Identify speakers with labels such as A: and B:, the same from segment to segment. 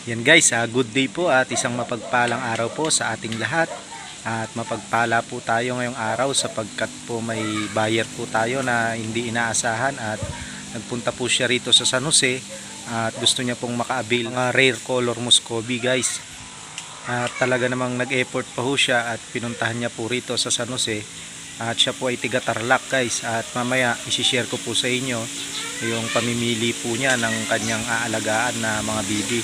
A: Yan guys, good day po at isang mapagpalang araw po sa ating lahat. At mapagpala po tayo ngayong araw sapagkat po may buyer po tayo na hindi inaasahan at nagpunta po siya rito sa San Jose at gusto niya pong maka-avail ng rare color Muscovy guys. At talaga namang nag-effort pa po siya at pinuntahan niya po rito sa San Jose. At siya po ay tiga Tarlac guys, at mamaya isi-share ko po sa inyo yung pamimili po niya ng kanyang aalagaan na mga bibi.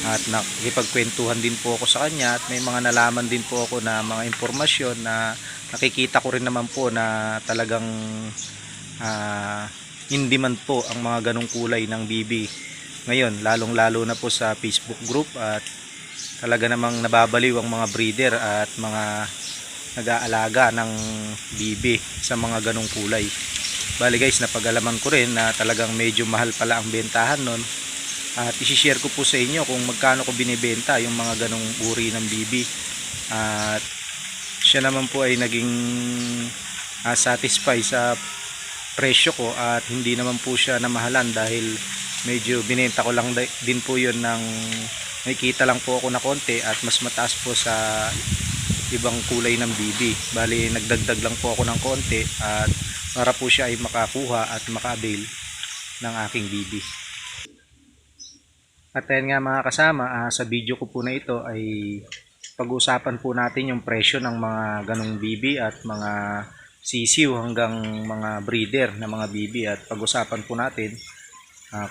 A: At nakikipagkwentuhan din po ako sa kanya at may mga nalaman din po ako na mga impormasyon na nakikita ko rin naman po na talagang in demand po ang mga ganong kulay ng bibi ngayon, lalong lalo na po sa Facebook group. At talaga namang nababaliw ang mga breeder at mga nag-aalaga ng bibi sa mga ganong kulay. Bali guys, napag-alaman ko rin na talagang medyo mahal pala ang bentahan nun. At isi-share ko po sa inyo kung magkano ko binibenta yung mga ganong uri ng bibi. At siya naman po ay naging satisfy sa presyo ko at hindi naman po siya namahalan dahil medyo binenta ko lang din po yun ng may kita lang po ako na konti at mas mataas po sa ibang kulay ng bibi. Bali nagdagdag lang po ako ng konti at para po siya ay makakuha at maka-avail ng aking bibi. At ayan nga mga kasama, sa video ko po na ito ay pag-uusapan po natin yung presyo ng mga ganong bibi at mga sisiw hanggang mga breeder na mga bibi. At pag-usapan po natin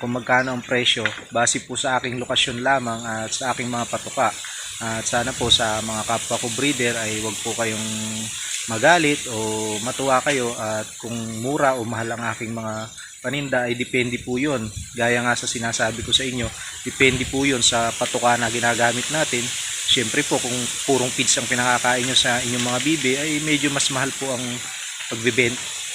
A: kung magkano ang presyo base po sa aking lokasyon lamang at sa aking mga patuka. At sana po sa mga kapwa ko breeder ay wag po kayong magalit o matuwa kayo, at kung mura o mahal ang aking mga paninda ay depende po yun. Gaya nga sa sinasabi ko sa inyo, depende po yun sa patuka na ginagamit natin. Siyempre po kung purong feeds ang pinakakain nyo sa inyong mga bibi ay medyo mas mahal po ang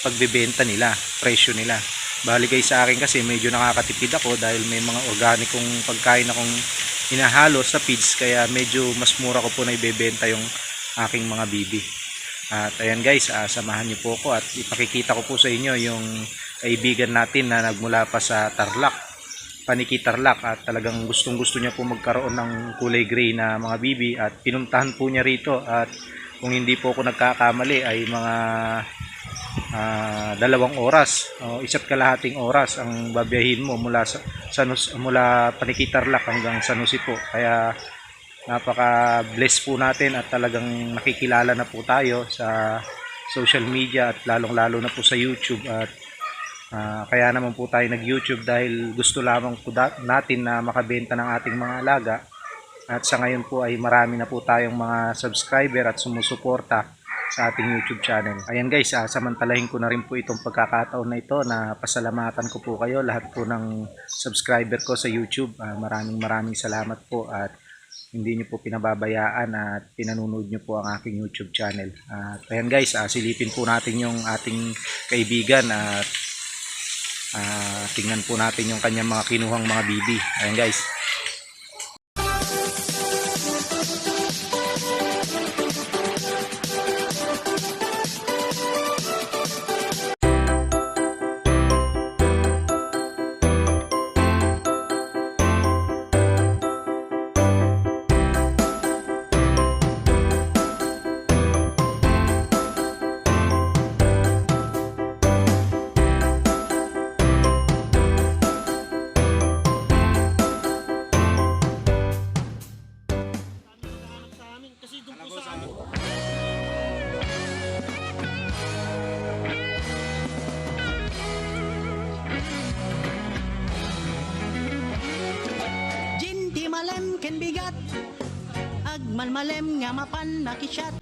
A: pagbebenta nila, presyo nila. Bali guys, sa akin kasi medyo nakakatipid ako dahil may mga organikong pagkain akong hinahalo sa feeds, kaya medyo mas mura ko po na ibebenta yung aking mga bibi. At ayan guys, samahan niyo po ako at ipakikita ko po sa inyo yung kaibigan natin na nagmula pa sa Tarlac, Paniki Tarlac, at talagang gustong gusto niya po magkaroon ng kulay gray na mga bibi at pinuntahan po niya rito. At kung hindi po ako nagkakamali ay mga 2 oras o 1.5 oras ang babiyahin mo mula mula Paniki Tarlac hanggang San Jose po. Kaya napaka bless po natin at talagang nakikilala na po tayo sa social media at lalong lalo na po sa YouTube. At kaya naman po tayo nag YouTube dahil gusto lamang po natin na makabenta ng ating mga alaga. At sa ngayon po ay marami na po tayong mga subscriber at sumusuporta sa ating YouTube channel. Ayan guys, samantalahin ko na rin po itong pagkakataon na ito na pasalamatan ko po kayo lahat po ng subscriber ko sa YouTube. Maraming salamat po at hindi nyo po pinababayaan at pinanonood nyo po ang aking YouTube channel. At ayan guys, silipin po natin yung ating kaibigan at tingnan po natin yung kanyang mga kinuhang mga bibi. Ayan guys.
B: Malem ken bigat agmalmalem nga mapan nakisyat.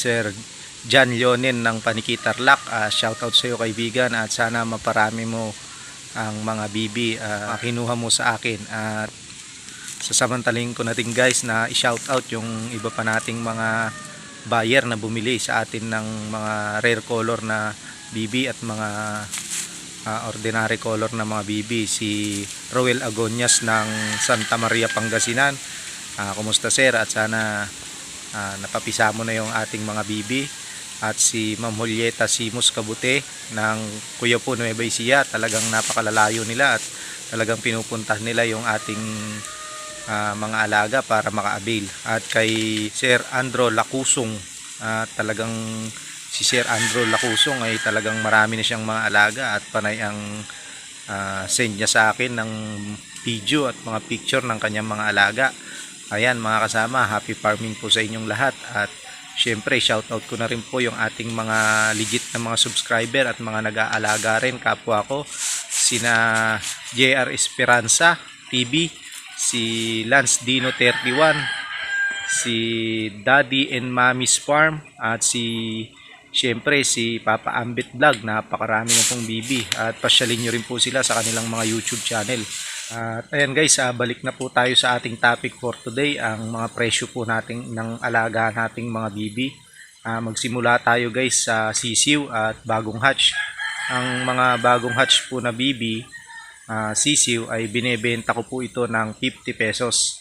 A: Sir John Leonen ng Panikitarlac. Shoutout sa iyo kaibigan, at sana maparami mo ang mga bibi kinuha mo sa akin. At sasamantalin ko natin guys na i-shoutout yung iba pa nating mga buyer na bumili sa atin ng mga rare color na bibi at mga ordinary color na mga bibi. Si Roel Agonias ng Santa Maria, Pangasinan. Kumusta sir, at sana napapisa mo na yung ating mga bibi. At si Ma'am Julieta Simos Kabute ng Cuyapo, Nueva Ecija. Talagang napakalalayo nila at talagang pinupuntahan nila yung ating mga alaga para maka-avail. At kay Sir Andro Lacusong, talagang si Sir Andro Lacusong ay talagang marami na siyang mga alaga at panay ang send niya sa akin ng video at mga picture ng kanyang mga alaga. Ayan mga kasama, happy farming po sa inyong lahat. At syempre shoutout ko na rin po yung ating mga legit na mga subscriber at mga nag-aalaga rin, kapwa ko, sina JR Esperanza TV, si Lance Dino 31, si Daddy and Mommy's Farm, at syempre si Papa Ambit Vlog. Napakarami na pong bibi, at pasyalin nyo rin po sila sa kanilang mga YouTube channel. At ayan guys, balik na po tayo sa ating topic for today, ang mga presyo po nating ng alaga nating mga bibi. Magsimula tayo guys sa sisiw at bagong hatch. Ang mga bagong hatch po na bibi, sisiw, ay binebenta ko po ito ng 50 pesos.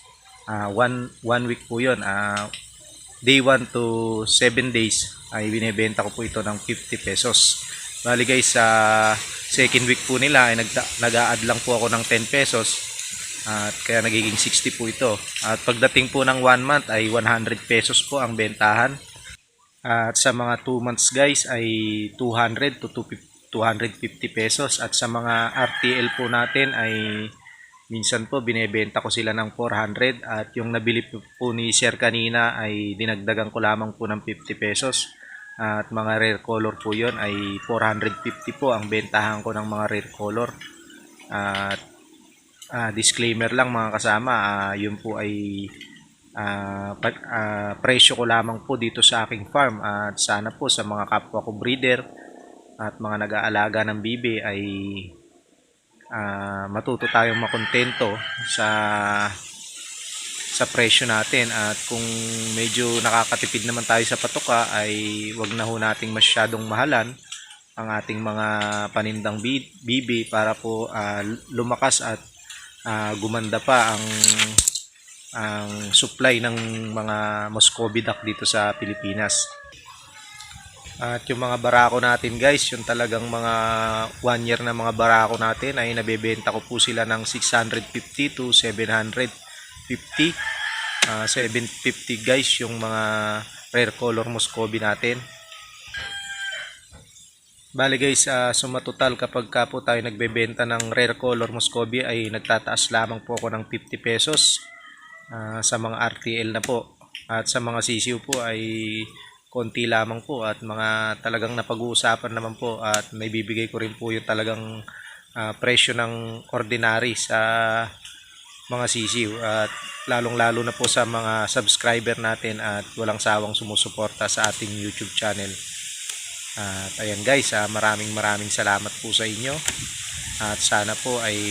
A: One week po yun. Day 1 to 7 days ay binebenta ko po ito ng 50 pesos. Bali guys, sa second week po nila ay nag-a-add lang po ako ng 10 pesos. At kaya nagiging 60 po ito. At pagdating po ng 1 month ay 100 pesos po ang bentahan. At sa mga 2 months guys ay 200 to 250 pesos. At sa mga RTL po natin ay minsan po binebenta ko sila ng 400. At yung nabili po ni Sir kanina ay dinagdagan ko lamang po ng 50 pesos. At mga rare color po yon ay 450 po ang bentahan ko ng mga rare color. At disclaimer lang mga kasama, yun po ay presyo ko lamang po dito sa aking farm. At sana po sa mga kapwa ko breeder at mga nag-aalaga ng bibi ay matuto tayong makontento sa presyo natin. At kung medyo nakakatipid naman tayo sa patoka ay wag na ho nating masyadong mahalan ang ating mga panindang bibi para po lumakas at gumanda pa ang supply ng mga Muscovy duck dito sa Pilipinas. At yung mga barako natin guys, yung talagang mga 1 year na mga barako natin ay nabebenta ko po sila ng 650 to 750. 750 guys yung mga rare color Muscovy natin. Bali guys, sumatotal kapag ka po tayo nagbebenta ng rare color Muscovy ay nagtataas lamang po ako ng 50 pesos sa mga RTL na po. At sa mga sisiw po ay konti lamang po, at mga talagang napag-uusapan naman po, at may bibigay ko rin po yung talagang presyo ng ordinary sa mga sisiw. At lalong-lalo na po sa mga subscriber natin at walang sawang sumusuporta sa ating YouTube channel. At ayan guys, maraming salamat po sa inyo. At sana po ay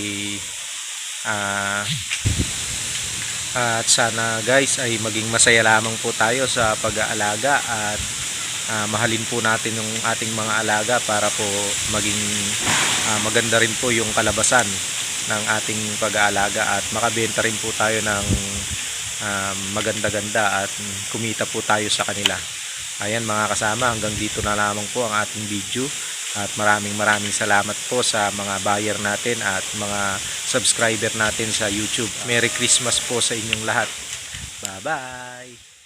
A: at sana guys ay maging masaya lamang po tayo sa pag-aalaga, at mahalin po natin yung ating mga alaga para po maging maganda rin po yung kalabasan ng ating pag-aalaga, at makabenta rin po tayo ng maganda-ganda at kumita po tayo sa kanila. Ayan mga kasama, hanggang dito na lamang po ang ating video. At maraming salamat po sa mga buyer natin at mga subscriber natin sa YouTube. Merry Christmas po sa inyong lahat. Bye-bye!